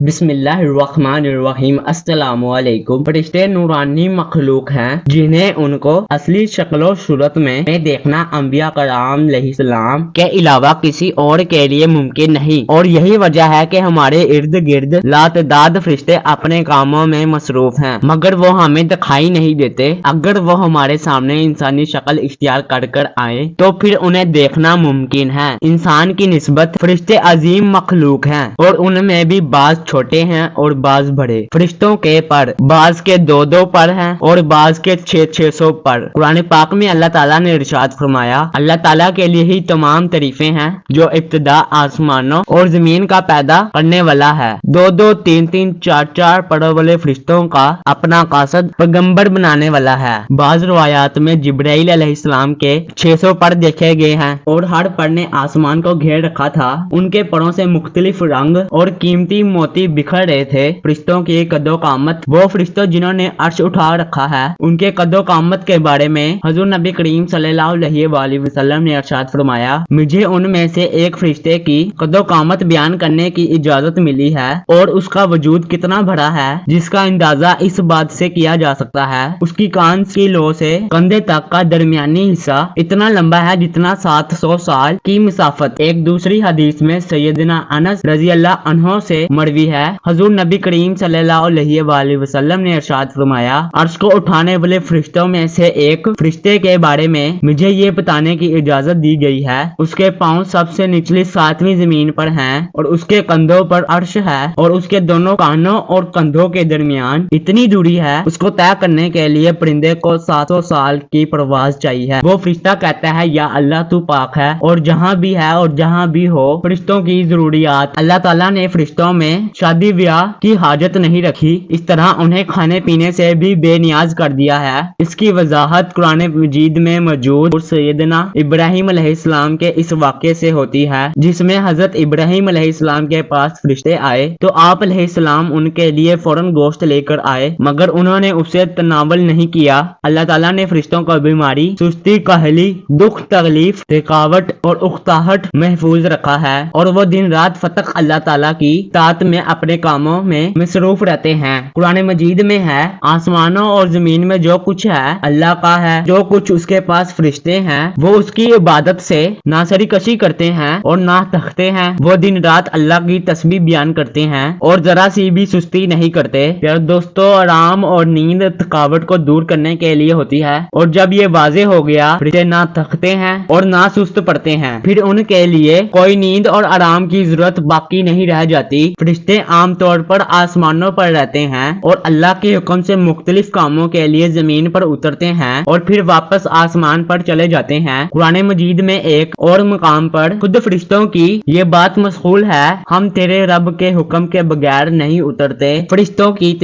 بسم اللہ الرحمن الرحیم۔ السلام علیکم۔ فرشتے نورانی مخلوق ہیں جنہیں ان کو اصلی شکل و صورت میں دیکھنا انبیاء کرام علیہ السلام کے علاوہ کسی اور کے لیے ممکن نہیں، اور یہی وجہ ہے کہ ہمارے ارد گرد لاتعداد فرشتے اپنے کاموں میں مصروف ہیں، مگر وہ ہمیں دکھائی نہیں دیتے۔ اگر وہ ہمارے سامنے انسانی شکل اختیار کر آئے تو پھر انہیں دیکھنا ممکن ہے۔ انسان کی نسبت فرشتے عظیم مخلوق ہیں، اور ان میں بھی بعض چھوٹے ہیں اور بعض بڑے۔ فرشتوں کے پر بعض کے 2 پر ہیں اور بعض کے 600 پر۔ قرآن پاک میں اللہ تعالیٰ نے ارشاد فرمایا، اللہ تعالیٰ کے لیے ہی تمام تعریفیں ہیں جو ابتدا آسمانوں اور زمین کا پیدا کرنے والا ہے۔ 2 3 4 پروں والے فرشتوں کا اپنا قاصد پیغمبر بنانے والا ہے۔ بعض روایات میں جبرائیل علیہ السلام کے 600 پر دیکھے گئے ہیں، اور ہر پر نے آسمان کو گھیر رکھا تھا۔ ان کے پروں سے مختلف رنگ اور قیمتی موتی بکھر رہے تھے۔ فرشتوں کی قد و قامت، وہ فرشتوں جنہوں نے عرش اٹھا رکھا ہے، ان کے قد و قامت کے بارے میں حضور نبی کریم صلی اللہ علیہ وآلہ وسلم نے ارشاد فرمایا، مجھے ان میں سے ایک فرشتے کی قد و قامت بیان کرنے کی اجازت ملی ہے، اور اس کا وجود کتنا بڑا ہے جس کا اندازہ اس بات سے کیا جا سکتا ہے اس کی کان کی لو سے کندھے تک کا درمیانی حصہ اتنا لمبا ہے جتنا 700 سال کی مسافت۔ ایک دوسری حدیث میں سیدنا انس رضی اللہ عنہ سے مروی ہے، حضور نبی کریم صلی اللہ علیہ وآلہ وسلم نے ارشاد فرمایا، عرش کو اٹھانے والے فرشتوں میں سے ایک فرشتے کے بارے میں مجھے یہ بتانے کی اجازت دی گئی ہے، اس کے پاؤں سب سے نچلی 7ویں زمین پر ہیں، اور اس کے کندھوں پر عرش ہے، اور اس کے دونوں کانوں اور کندھوں کے درمیان اتنی دوری ہے، اس کو طے کرنے کے لیے پرندے کو 700 سال کی پرواز چاہیے۔ وہ فرشتہ کہتا ہے، یا اللہ تو پاک ہے، اور جہاں بھی ہے اور جہاں بھی ہو فرشتوں کی ضروریات۔ اللہ تعالیٰ نے فرشتوں میں شادی بیاہ کی حاجت نہیں رکھی، اس طرح انہیں کھانے پینے سے بھی بے نیاز کر دیا ہے۔ اس کی وضاحت قرآن مجید میں موجود اور سیدنا ابراہیم علیہ السلام کے اس واقعے سے ہوتی ہے، جس میں حضرت ابراہیم علیہ السلام کے پاس فرشتے آئے تو آپ علیہ السلام ان کے لیے فوراً گوشت لے کر آئے، مگر انہوں نے اسے تناول نہیں کیا۔ اللہ تعالیٰ نے فرشتوں کو بیماری، سستی، کاہلی، دکھ، تکلیف، تھکاوٹ اور اکتاہٹ محفوظ رکھا ہے، اور وہ دن رات فتق اللہ تعالیٰ کی اطاعت میں اپنے کاموں میں مصروف رہتے ہیں۔ قرآن مجید میں ہے، آسمانوں اور زمین میں جو کچھ ہے اللہ کا ہے، جو کچھ اس کے پاس فرشتے ہیں وہ اس کی عبادت سے نہ سری کشی کرتے ہیں اور نہ تھکتے ہیں، وہ دن رات اللہ کی تسبیح بیان کرتے ہیں اور ذرا سی بھی سستی نہیں کرتے۔ پیارے دوستو، آرام اور نیند تھکاوٹ کو دور کرنے کے لیے ہوتی ہے، اور جب یہ واضح ہو گیا فرشتے نہ تھکتے ہیں اور نہ سست پڑتے ہیں، پھر ان کے لیے کوئی نیند اور آرام کی ضرورت باقی نہیں رہ جاتی۔ فرشتے عام طور پر آسمانوں پر رہتے ہیں اور اللہ کے حکم سے مختلف کاموں کے لیے زمین پر اترتے ہیں اور پھر واپس آسمان پر چلے جاتے ہیں۔ قرآن مجید میں ایک اور مقام پر خود فرشتوں کی یہ بات مشغول ہے، ہم تیرے رب کے حکم کے بغیر نہیں اترتے۔ فرشتوں کی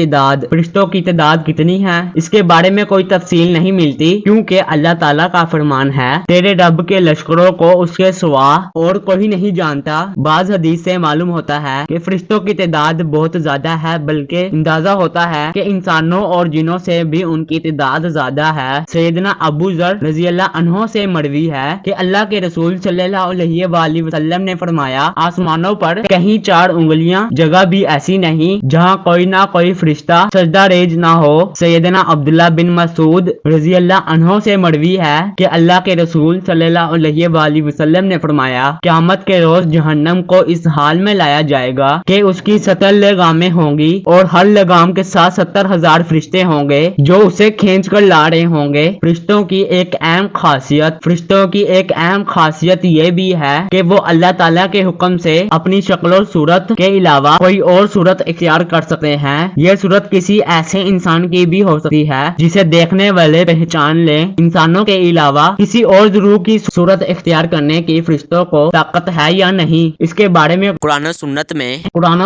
تعداد کتنی ہے اس کے بارے میں کوئی تفصیل نہیں ملتی، کیونکہ اللہ تعالیٰ کا فرمان ہے، تیرے رب کے لشکروں کو اس کے سوا اور کوئی نہیں جانتا۔ بعض حدیث سے معلوم ہوتا ہے کہ فرشتوں کی تعداد بہت زیادہ ہے، بلکہ اندازہ ہوتا ہے کہ انسانوں اور جنوں سے بھی ان کی تعداد زیادہ ہے۔ سیدنا ابو ذر رضی اللہ عنہ سے مروی ہے کہ اللہ کے رسول صلی اللہ علیہ وآلہ وسلم نے فرمایا، آسمانوں پر کہیں 4 انگلیاں جگہ بھی ایسی نہیں جہاں کوئی نہ کوئی فرشتہ سجدہ ریز نہ ہو۔ سیدنا عبداللہ بن مسعود رضی اللہ عنہ سے مروی ہے کہ اللہ کے رسول صلی اللہ علیہ وآلہ وسلم نے فرمایا، قیامت کے روز جہنم کو اس حال میں لایا جائے گا کہ اس کی 70 لگامیں ہوں گی، اور ہر لگام کے ساتھ 70,000 فرشتے ہوں گے جو اسے کھینچ کر لا رہے ہوں گے۔ فرشتوں کی ایک اہم خاصیت یہ بھی ہے کہ وہ اللہ تعالیٰ کے حکم سے اپنی شکل و صورت کے علاوہ کوئی اور صورت اختیار کر سکتے ہیں۔ یہ صورت کسی ایسے انسان کی بھی ہو سکتی ہے جسے دیکھنے والے پہچان لیں۔ انسانوں کے علاوہ کسی اور ضرور کی صورت اختیار کرنے کی فرشتوں کو طاقت ہے یا نہیں، اس کے بارے میں قرآن و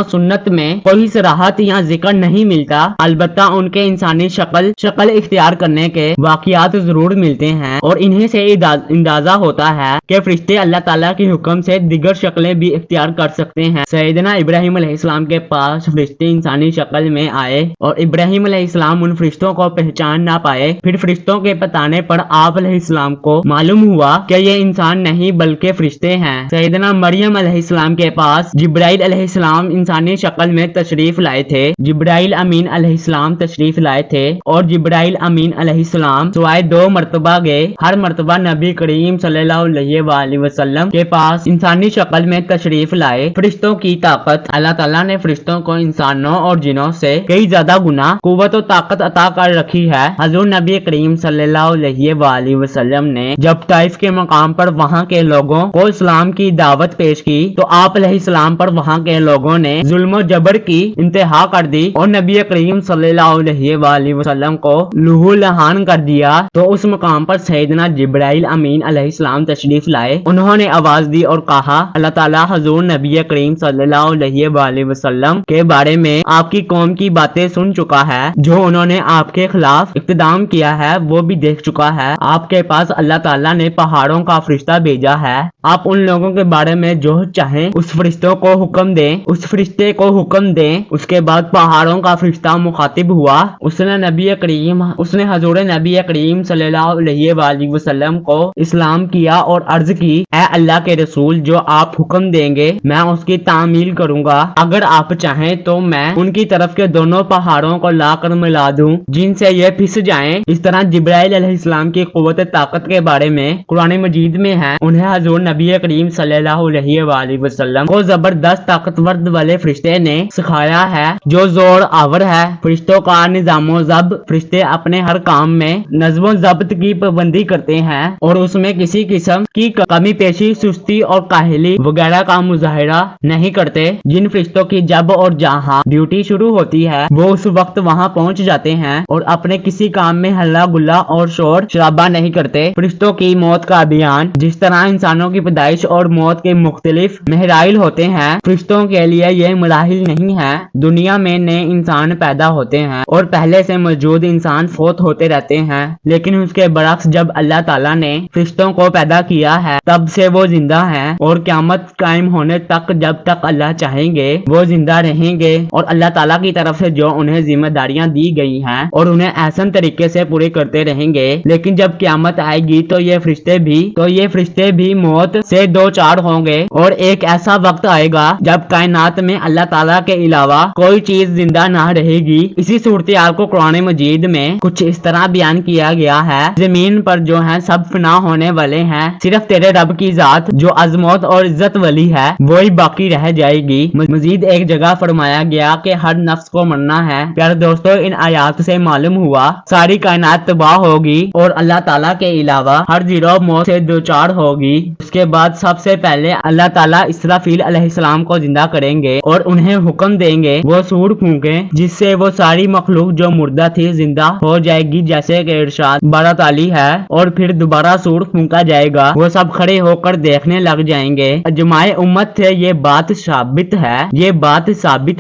سنت میں کوئی صراحت یا ذکر نہیں ملتا، البتہ ان کے انسانی شکل اختیار کرنے کے واقعات ضرور ملتے ہیں، اور انہیں سے اندازہ ہوتا ہے کہ فرشتے اللہ تعالیٰ کے حکم سے دیگر شکلیں بھی اختیار کر سکتے ہیں۔ سیدنا ابراہیم علیہ السلام کے پاس فرشتے انسانی شکل میں آئے اور ابراہیم علیہ السلام ان فرشتوں کو پہچان نہ پائے۔ پھر فرشتوں کے بتانے پر آپ علیہ السلام کو معلوم ہوا کہ یہ انسان نہیں بلکہ فرشتے ہیں۔ سیدنا مریم علیہ السلام کے پاس جبرائیل علیہ السلام انسانی इंसानी शक्ल में तशरीफ लाए थे। जिब्राइल अमीन अलैहिस्सलाम तशरीफ लाए थे और जिब्राइल अमीन अलैहिस्सलाम सवाए 2 मरतबा गए। हर मरतबा नबी करीम सल्लल्लाहु अलैहि वसल्लम के पास इंसानी शक्ल में तशरीफ लाए। फरिश्तों की ताकत, अल्लाह ताला ने फरिश्तों को इंसानों और जिनों से कई ज्यादा गुना कुव्वत और ताकत अता कर रखी है। हजूर नबी करीम सल्लल्लाहु अलैहि वसल्लम ने जब ताइफ के मकाम पर वहाँ के लोगों को इस्लाम की दावत पेश की तो आप अलैहिस्सलाम पर वहाँ के लोगों ने जुल्म जबर की इंतहा कर दी और नबी करीम सल्लल्लाहु अलैहि वसल्लम को लहू लहान कर दिया। तो उस मकाम पर सैयदना जिब्राइल अमीन अलैहिस्सलाम तशरीफ लाए। उन्होंने आवाज दी और कहा, अल्लाह ताला हजूर नबी करीम सल्लल्लाहु अलैहि वसल्लम के बारे में आपकी कौम की बातें सुन चुका है। जो उन्होंने आपके खिलाफ इक़्तिदाम किया है वो भी देख चुका है। आपके पास अल्लाह ताला ने पहाड़ों का फरिश्ता भेजा है। आप उन लोगों के बारे में जो चाहें उस फरिश्तों को हुक्म दें, उस फरिश्ते को हुक्म दें। उसके बाद पहाड़ों का फरिश्ता मुखातिब हुआ। उसने हजूर नबी करीम सल्लल्लाहु अलैहि वसल्लम को इस्लाम किया और अर्ज की, ऐ अल्लाह के रसूल, जो आप हुक्म देंगे मैं उसकी तामील करूंगा। अगर आप चाहें तो मैं उनकी तरफ के दोनों पहाड़ों को लाकर मिला दूं जिनसे ये फिस जाएं। इस तरह जिब्राइल अलैहिस्सलाम की कुव्वत ताकत के बारे में कुरान मजीद में है। उन्हें हजूर नबी करीम सल्लल्लाहु अलैहि वसल्लम को जबरदस्त ताकतवर वाले फरिश्ते ने सिखाया है जो जोर आवर है। फरिश्तों का निजामो जब, फरिश्ते अपने हर काम में नज़्मो ज़ब्त की पाबंदी करते हैं और उसमें किसी किस्म की कमी पेशी, सुस्ती और काहली वगैरह का मुजाहिरा नहीं करते। जिन फरिश्तों की जब और जहाँ ड्यूटी शुरू होती है वो उस वक्त वहाँ पहुँच जाते हैं और अपने किसी काम में हल्ला गुल्ला और शोर शराबा नहीं करते। फरिश्तों की मौत का अभियान, जिस तरह इंसानों की पैदाइश और मौत के मुख्तलिफ महराइल होते हैं, फरिश्तों के लिए ये मराहिल नहीं है। दुनिया में नए इंसान पैदा होते हैं और पहले से मौजूद इंसान फोत होते रहते हैं, लेकिन उसके बरक्स जब अल्लाह ताला ने फरिश्तों को पैदा किया है तब से वो जिंदा हैं और क़यामत कायम होने तक जब तक अल्लाह चाहेंगे वो जिंदा रहेंगे और अल्लाह ताला की तरफ से जो उन्हें जिम्मेदारियां दी गई हैं और उन्हें एहसन तरीके से पूरे करते रहेंगे। लेकिन जब क़यामत आएगी तो ये फरिश्ते भी मौत से दो चार होंगे और एक ऐसा वक्त आएगा जब कायनात में अल्लाह ताला के अलावा कोई चीज जिंदा ना रहेगी। इसी सूरत हाल को कुरान मजीद में कुछ इस तरह बयान किया गया है, जमीन पर जो है सब फना होने वाले हैं, सिर्फ तेरे रब की जात जो अजमत और इज्जत वाली है वही बाकी रह जाएगी। मजीद एक जगह फरमाया गया कि हर नफ्स को मरना है। प्यारे दोस्तों, इन आयात से मालूम हुआ सारी कायनात तबाह होगी और अल्लाह ताला के अलावा हर जीरो मौत से दो चार होगी। उसके बाद सबसे पहले अल्लाह ताला इसराफील अलैहिस्सलाम को जिंदा करेंगे और उन्हें हुक्म देंगे वो सूर फूंके, जिससे वो सारी मखलूक जो मुर्दा थी जिंदा हो जाएगी, जैसे कि इरशाद 12 ताली है। और फिर दोबारा सूर फूंका जाएगा, वो सब खड़े होकर देखने लग जाएंगे। अजमाए उम्मत से ये बात साबित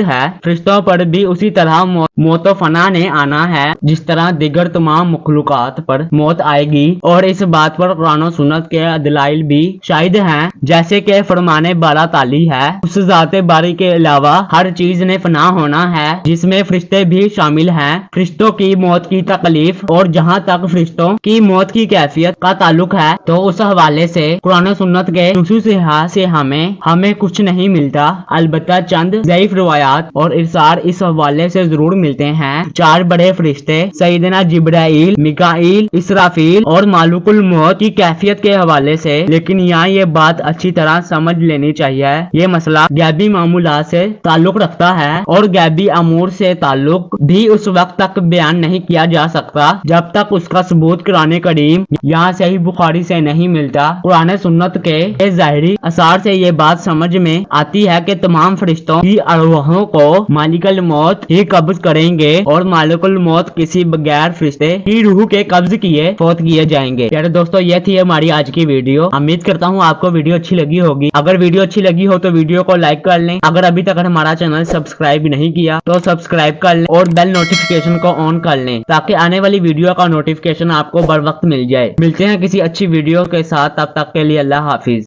है। फरिश्तों पर भी उसी तरह मौत फना ने आना है जिस तरह दिगर तमाम मखलूकात पर मौत आएगी और इस बात पर कुरान और सुन्नत के दलाइल भी शाहिद हैं, जैसे कि फरमाने 12 ताली है, उस ज़ाते बारी के अलावा हर चीज ने फना होना है जिसमें फरिश्ते भी शामिल हैं। फरिश्तों की मौत की तकलीफ और जहाँ तक फरिश्तों की मौत की कैफियत का ताल्लुक है तो उस हवाले से कुरान और सुन्नत के नुसूस से हमें कुछ नहीं मिलता। अलबत्ता चंद ज़ईफ रिवायात और इरसाल इस हवाले से जरूर मिलते हैं। 4 बड़े फरिश्ते सैयदना जिब्राइल, मिकाईल, इसराफील और मालिकुल मौत की कैफियत के हवाले से। लेकिन यहाँ ये बात अच्छी तरह समझ लेनी चाहिए, ये मसला गैबी मामूलात से ताल्लुक रखता है और गैबी अमूर से ताल्लुक भी उस वक्त तक बयान नहीं किया जा सकता जब तक उसका सबूत कुरान करीम यहाँ सही बुखारी से नहीं मिलता। कुरान सुन्नत के ज़ाहिरी असार से ये बात समझ में आती है कि तमाम फरिश्तों की अरवाहों को मालिकुल मौत ही कब्ज करेंगे और मालिकुल मौत किसी बगैर फरिश्ते की रूह के कब्ज किए फौत किए जाएंगे। यार दोस्तों, ये थी हमारी आज की वीडियो। उम्मीद करता हूँ आपको वीडियो अच्छी लगी होगी। अगर वीडियो अच्छी लगी हो तो वीडियो को लाइक कर लें। अगर अभी तक हमारा चैनल सब्सक्राइब नहीं किया तो सब्सक्राइब कर लें और बेल नोटिफिकेशन को ऑन कर लें ताकि आने वाली वीडियो का नोटिफिकेशन आपको बर वक्त मिल जाए। मिलते हैं किसी अच्छी वीडियो के साथ, तब तक के लिए अल्लाह हाफिज।